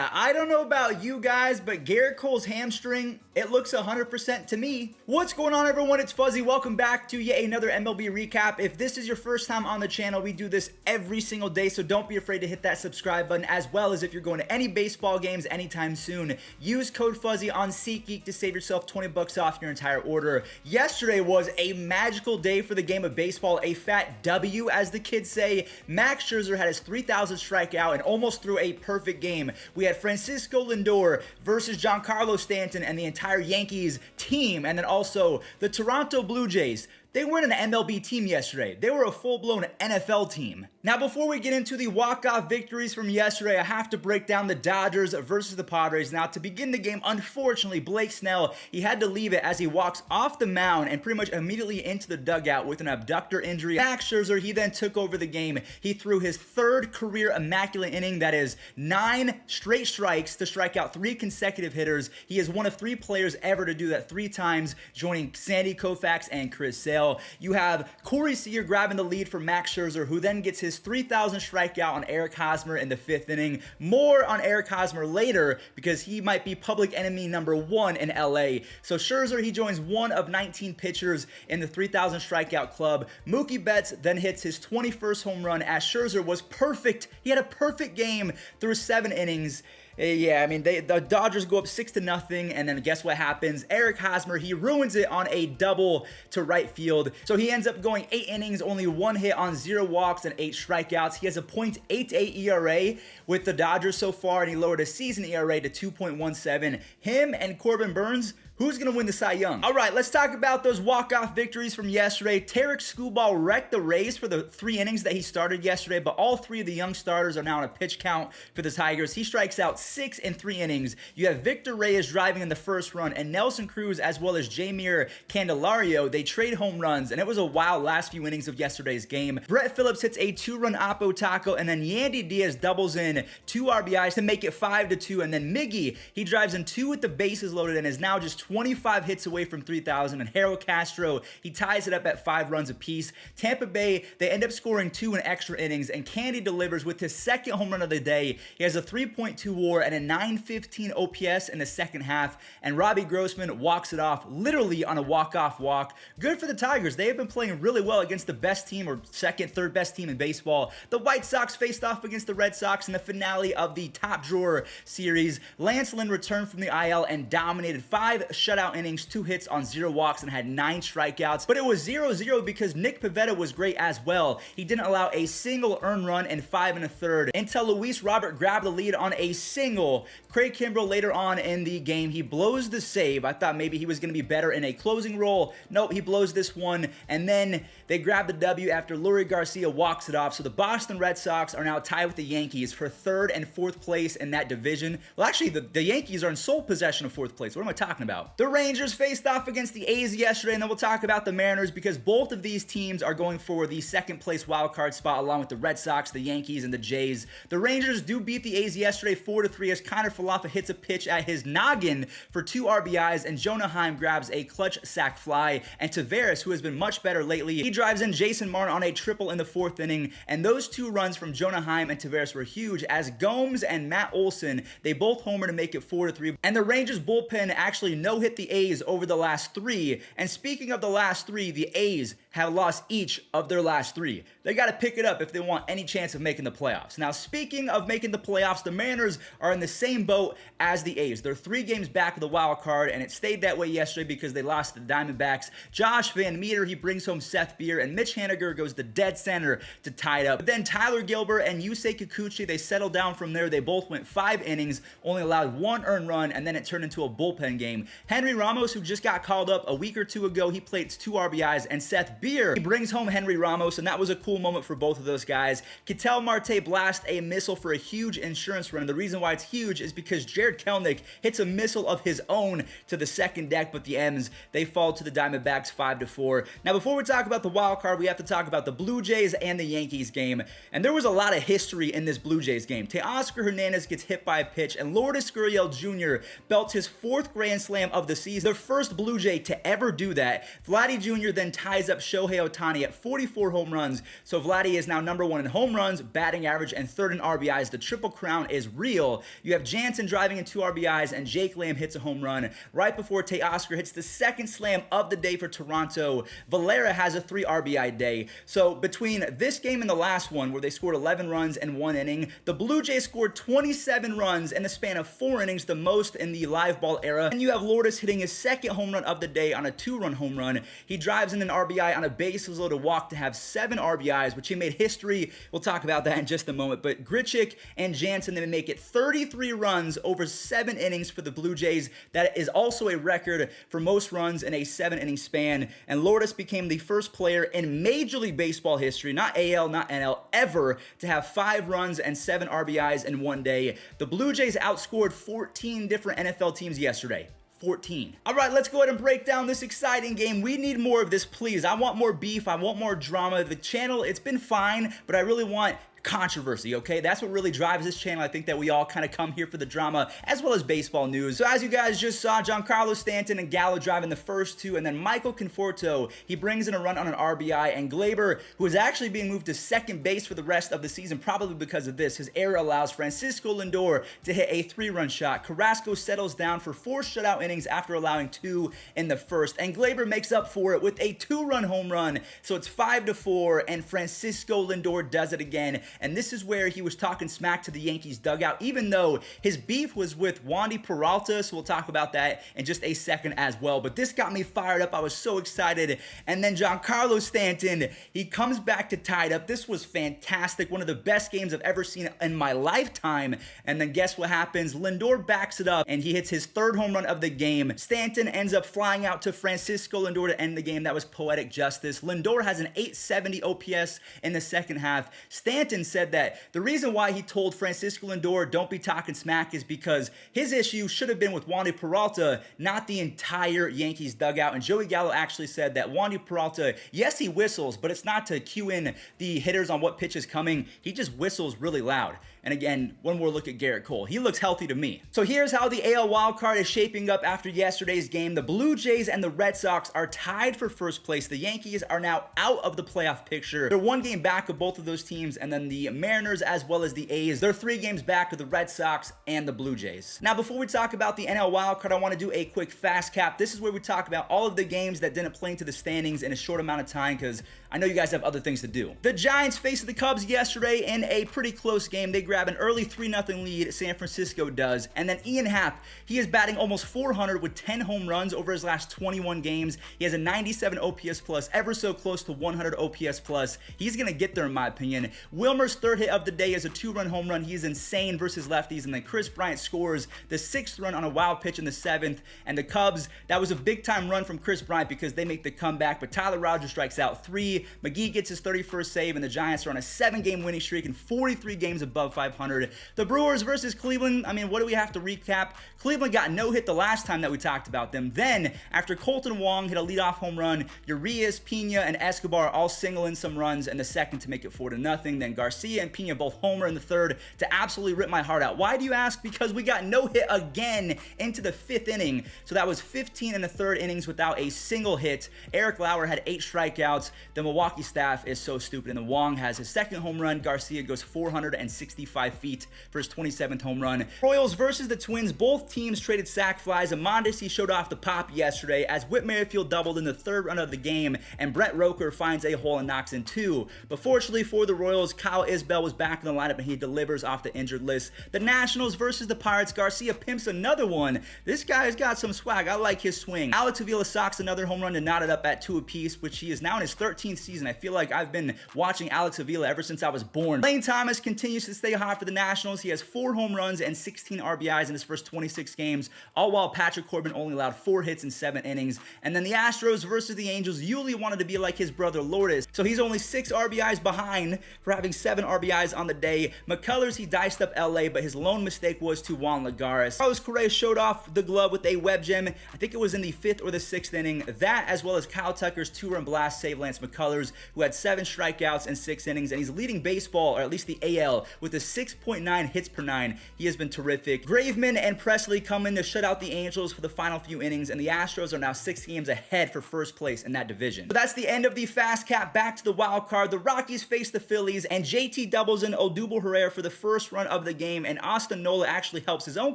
Yeah, I don't know about you guys, but Garrett Cole's hamstring, it looks 100% to me. What's going on, everyone? It's Fuzzy. Welcome back to yet another MLB recap. If this is your first time on the channel, we do this every single day, so don't be afraid to hit that subscribe button, as well as if you're going to any baseball games anytime soon, use code Fuzzy on SeatGeek to save yourself 20 bucks off your entire order. Yesterday was a magical day for the game of baseball, a fat W, as the kids say. Max Scherzer had his 3,000th strikeout and almost threw a perfect game. We had Francisco Lindor versus Giancarlo Stanton and the entire Yankees team, and then also the Toronto Blue Jays. They weren't an MLB team yesterday. They were a full-blown NFL team. Now, before we get into the walk-off victories from yesterday, I have to break down the Dodgers versus the Padres. Now, to begin the game, unfortunately, Blake Snell, he had to leave it as he walks off the mound and pretty much immediately into the dugout with an abductor injury. Max Scherzer, he then took over the game. He threw his third career immaculate inning, that is 9 straight strikes to strike out 3 consecutive hitters. He is one of 3 players ever to do that 3 times, joining Sandy Koufax and Chris Sale. You have Corey Seager grabbing the lead for Max Scherzer, who then gets his 3,000th strikeout on Eric Hosmer in the 5th inning. More on Eric Hosmer later, because he might be public enemy number 1 in LA. So Scherzer, he joins one of 19 pitchers in the 3,000 strikeout club. Mookie Betts then hits his 21st home run, as Scherzer was perfect. He had a perfect game through 7 innings. Yeah, I mean, the Dodgers go up 6-0, and then guess what happens? Eric Hosmer, he ruins it on a double to right field. So he ends up going 8 innings, only 1 hit on 0 walks and 8 strikeouts. He has a .88 ERA with the Dodgers so far, and he lowered his season ERA to 2.17. Him and Corbin Burns, who's going to win the Cy Young? All right, let's talk about those walk-off victories from yesterday. Tarek Skubal wrecked the Rays for the 3 innings that he started yesterday, but all 3 of the young starters are now on a pitch count for the Tigers. He strikes out 6 in 3 innings. You have Victor Reyes driving in the first run, and Nelson Cruz as well as Jeimer Candelario, they trade home runs, and it was a wild last few innings of yesterday's game. Brett Phillips hits a 2-run Oppo Taco, and then Yandy Diaz doubles in 2 RBIs to make it 5-2, and then Miggy, he drives in 2 with the bases loaded and is now just 25 hits away from 3,000, and Harold Castro, he ties it up at 5 runs apiece. Tampa Bay, they end up scoring 2 in extra innings, and Candy delivers with his 2nd home run of the day. He has a 3.2 WAR and a 915 OPS in the second half, and Robbie Grossman walks it off literally on a walk-off walk. Good for the Tigers. They have been playing really well against the best team, or second, third best team in baseball. The White Sox faced off against the Red Sox in the finale of the Top Drawer series. Lance Lynn returned from the IL and dominated 5 shutout innings, 2 hits on 0 walks, and had 9 strikeouts. But it was 0-0 because Nick Pivetta was great as well. He didn't allow a single earned run in 5 1/3 until Luis Robert grabbed the lead on a single. Craig Kimbrell later on in the game, he blows the save. I thought maybe he was going to be better in a closing role. Nope, he blows this one, and then they grab the W after Lurie Garcia walks it off. So the Boston Red Sox are now tied with the Yankees for 3rd and 4th place in that division. Well, actually, the Yankees are in sole possession of 4th place. What am I talking about? The Rangers faced off against the A's yesterday, and then we'll talk about the Mariners, because both of these teams are going for the 2nd place wildcard spot along with the Red Sox, the Yankees, and the Jays. The Rangers do beat the A's yesterday 4-3 as Connor Falafa hits a pitch at his noggin for 2 RBIs, and Jonah Heim grabs a clutch sac fly, and Tavares, who has been much better lately, he drives in Jason Martin on a triple in the 4th inning, and those 2 runs from Jonah Heim and Tavares were huge, as Gomes and Matt Olson, they both homer to make it 4-3, and the Rangers bullpen actually no-hit the A's over the last 3, and speaking of the last 3, the A's have lost each of their last 3. They got to pick it up if they want any chance of making the playoffs. Now, speaking of making the playoffs, the Mariners are in the same boat as the A's. They're 3 games back of the wild card, and it stayed that way yesterday because they lost to the Diamondbacks. Josh Van Meter, he brings home Seth Beer, and Mitch Haniger goes to dead center to tie it up. But then Tyler Gilbert and Yusei Kikuchi, they settled down from there. They both went 5 innings, only allowed 1 earned run, and then it turned into a bullpen game. Henry Ramos, who just got called up a week or 2 ago, he played 2 RBIs, and Seth Beer, he brings home Henry Ramos, and that was a cool moment for both of those guys. Ketel Marte blasts a missile for a huge insurance run. The reason why it's huge is because Jared Kelenic hits a missile of his own to the second deck, but the M's, they fall to the Diamondbacks 5-4. Now, before we talk about the wild card, we have to talk about the Blue Jays and the Yankees game, and there was a lot of history in this Blue Jays game. Teoscar Hernandez gets hit by a pitch, and Lourdes Gurriel Jr. belts his 4th grand slam of the season, the first Blue Jay to ever do that. Vladdy Jr. then ties up Shohei Ohtani at 44 home runs. So Vladdy is now number 1 in home runs, batting average, and 3rd in RBIs. The triple crown is real. You have Jansen driving in 2 RBIs, and Jake Lamb hits a home run right before Teoscar hits the 2nd slam of the day for Toronto. Valera has a 3 RBI day. So between this game and the last one, where they scored 11 runs in 1 inning, the Blue Jays scored 27 runs in the span of 4 innings, the most in the live ball era. And you have Lourdes hitting his 2nd home run of the day on a 2-run home run. He drives in an RBI on a bases loaded walk to have 7 RBIs, which he made history. We'll talk about that in just a moment. But Grichuk and Jansen, they make it 33 runs over 7 innings for the Blue Jays. That is also a record for most runs in a 7-inning span. And Lourdes became the first player in Major League Baseball history, not AL, not NL, ever to have 5 runs and 7 RBIs in one day. The Blue Jays outscored 14 different NFL teams yesterday. 14. All right, let's go ahead and break down this exciting game. We need more of this, please. I want more beef. I want more drama. The channel, it's been fine, but I really want controversy, okay? That's what really drives this channel. I think that we all kind of come here for the drama as well as baseball news. So as you guys just saw, Giancarlo Stanton and Gallo driving the first 2, and then Michael Conforto, he brings in a run on an RBI, and Gleyber, who is actually being moved to 2nd base for the rest of the season, probably because of this. His error allows Francisco Lindor to hit a 3-run shot. Carrasco settles down for 4 shutout innings after allowing 2 in the first, and Gleyber makes up for it with a 2-run home run. So it's 5-4, and Francisco Lindor does it again. And this is where he was talking smack to the Yankees dugout, even though his beef was with Wandy Peralta, so we'll talk about that in just a second as well. But this got me fired up. I was so excited. And then Giancarlo Stanton, he comes back to tie it up. This was fantastic. One of the best games I've ever seen in my lifetime. And then guess what happens? Lindor backs it up, and he hits his 3rd home run of the game. Stanton ends up flying out to Francisco Lindor to end the game. That was poetic justice. Lindor has an 870 OPS in the second half. Stanton said that the reason why he told Francisco Lindor don't be talking smack is because his issue should have been with Wandy Peralta, not the entire Yankees dugout. And Joey Gallo actually said that Wandy Peralta, yes, he whistles, but it's not to cue in the hitters on what pitch is coming. He just whistles really loud. And again, one more look at Garrett Cole. He looks healthy to me. So here's how the AL wildcard is shaping up after yesterday's game. The Blue Jays and the Red Sox are tied for first place. The Yankees are now out of the playoff picture. They're 1 game back of both of those teams, and then the Mariners as well as the A's, they're 3 games back of the Red Sox and the Blue Jays. Now, before we talk about the NL wildcard, I want to do a quick fast cap. This is where we talk about all of the games that didn't play into the standings in a short amount of time, because I know you guys have other things to do. The Giants faced the Cubs yesterday in a pretty close game. They grab an early 3-0 lead, San Francisco does, and then Ian Happ, he is batting almost 400 with 10 home runs over his last 21 games. He has a 97 OPS plus, ever so close to 100 OPS plus. He's gonna get there in my opinion. Wilmer's 3rd hit of the day is a 2-run home run. He is insane versus lefties, and then Chris Bryant scores the 6th run on a wild pitch in the 7th, and the Cubs, that was a big time run from Chris Bryant because they make the comeback, but Tyler Rogers strikes out 3. McGee gets his 31st save, and the Giants are on a 7-game winning streak and 43 games above 500. The Brewers versus Cleveland, I mean, what do we have to recap? Cleveland got no hit the last time that we talked about them. Then, after Colton Wong hit a leadoff home run, Urias, Pena, and Escobar all single in some runs in the 2nd to make it 4-0. Then Garcia and Pena both homer in the 3rd to absolutely rip my heart out. Why do you ask? Because we got no hit again into the 5th inning. So that was 15 in the 3rd innings without a single hit. Eric Lauer had 8 strikeouts. The Milwaukee staff is so stupid. And then Wong has his 2nd home run. Garcia goes 465 feet for his 27th home run. Royals versus the Twins. Both teams traded sac flies. Mondesi showed off the pop yesterday as Whit Merrifield doubled in the 3rd run of the game, and Brett Roker finds a hole and knocks in 2. But fortunately for the Royals, Kyle Isbell was back in the lineup, and he delivers off the injured list. The Nationals versus the Pirates. Garcia pimps another one. This guy's got some swag. I like his swing. Alex Avila socks another home run to knot it up at 2 apiece, which he is now in his 13th season. I feel like I've been watching Alex Avila ever since I was born. Lane Thomas continues to stay hot for the Nationals. He has 4 home runs and 16 RBIs in his first 26 games, all while Patrick Corbin only allowed 4 hits in 7 innings. And then the Astros versus the Angels. Yuli wanted to be like his brother Lourdes, so he's only 6 RBIs behind for having 7 RBIs on the day. McCullers, he diced up LA, but his lone mistake was to Juan Lagares. Carlos Correa showed off the glove with a web gem. I think it was in the 5th or the 6th inning. That, as well as Kyle Tucker's 2-run blast, saved Lance McCullers, who had 7 strikeouts in 6 innings, and he's leading baseball, or at least the AL, with the 6.9 hits per 9. He has been terrific. Graveman and Presley come in to shut out the Angels for the final few innings, and the Astros are now 6 games ahead for first place in that division. So that's the end of the fast cap. Back to the wild card. The Rockies face the Phillies, and JT doubles in Odubel Herrera for the first run of the game, and Austin Nola actually helps his own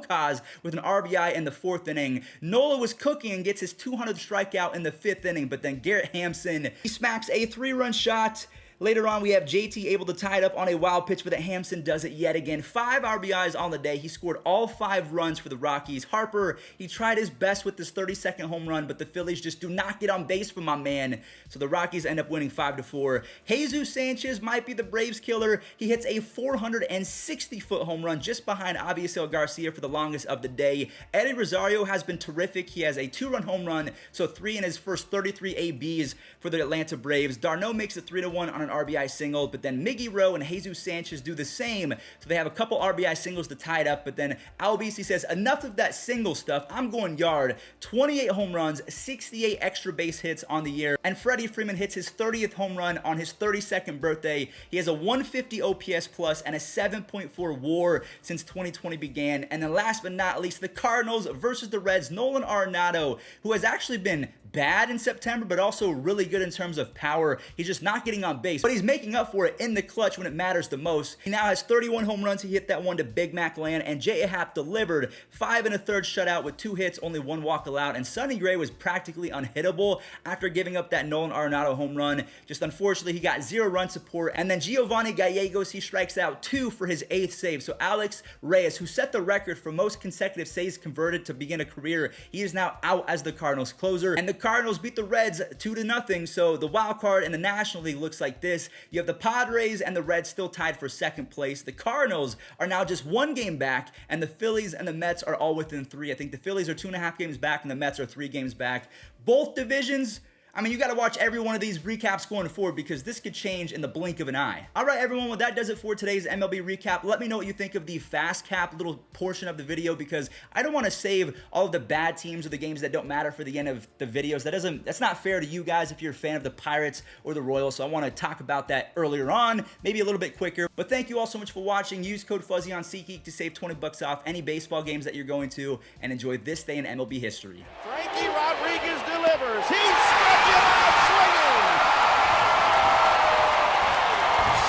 cause with an RBI in the 4th inning. Nola was cooking and gets his 200th strikeout in the 5th inning, but then Garrett Hampson, he smacks a 3-run shot. Later on, we have JT able to tie it up on a wild pitch, but Hampson does it yet again. 5 RBIs on the day. He scored all 5 runs for the Rockies. Harper, he tried his best with this 32nd home run, but the Phillies just do not get on base for my man. So the Rockies end up winning 5-4. Jesus Sanchez might be the Braves killer. He hits a 460-foot home run just behind Avisail Garcia for the longest of the day. Eddie Rosario has been terrific. He has a 2-run home run, so 3 in his first 33 ABs for the Atlanta Braves. Darno makes it 3-1 on an RBI single, but then Miggy Rowe and Jesus Sanchez do the same, so they have a couple RBI singles to tie it up, but then Albisi says, enough of that single stuff, I'm going yard. 28 home runs, 68 extra base hits on the year, and Freddie Freeman hits his 30th home run on his 32nd birthday. He has a 150 OPS plus and a 7.4 WAR since 2020 began. And then last but not least, the Cardinals versus the Reds. Nolan Arenado, who has actually been bad in September, but also really good in terms of power. He's just not getting on base, but he's making up for it in the clutch when it matters the most. He now has 31 home runs. He hit that one to Big Mac land, and J.A. Happ delivered 5 1/3 shutout with 2 hits, only 1 walk allowed, and Sonny Gray was practically unhittable after giving up that Nolan Arenado home run. Just unfortunately, he got 0 run support, and then Giovanni Gallegos, he strikes out 2 for his 8th save. So Alex Reyes, who set the record for most consecutive saves converted to begin a career, he is now out as the Cardinals closer, and the Cardinals beat the Reds 2-0. So the wild card in the National League looks like this. You have the Padres and the Reds still tied for 2nd place. The Cardinals are now just 1 game back, and the Phillies and the Mets are all within 3. I think the Phillies are 2.5 games back, and the Mets are 3 games back. Both divisions, I mean, you got to watch every one of these recaps going forward because this could change in the blink of an eye. All right, everyone, well, that does it for today's MLB recap. Let me know what you think of the fast cap little portion of the video because I don't want to save all of the bad teams or the games that don't matter for the end of the videos. That's not fair to you guys if you're a fan of the Pirates or the Royals, so I want to talk about that earlier on, maybe a little bit quicker. But thank you all so much for watching. Use code Fuzzy on SeatGeek to save 20 bucks off any baseball games that you're going to, and enjoy this day in MLB history. Frankie Rodriguez delivers. He's stretching out swinging.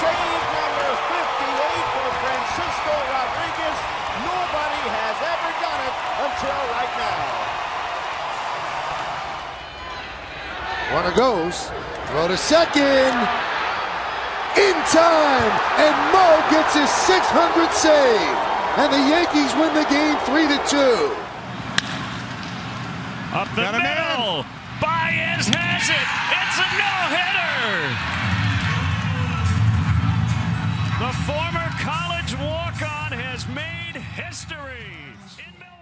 Save number 58 for Francisco Rodriguez. Nobody has ever done it until right now. Runner goes. Throw to second. In time. And Mo gets his 600th save. And the Yankees win the game 3-2. Up the middle. Baez has it. It's a no-hitter. The former college walk-on has made history in Milwaukee.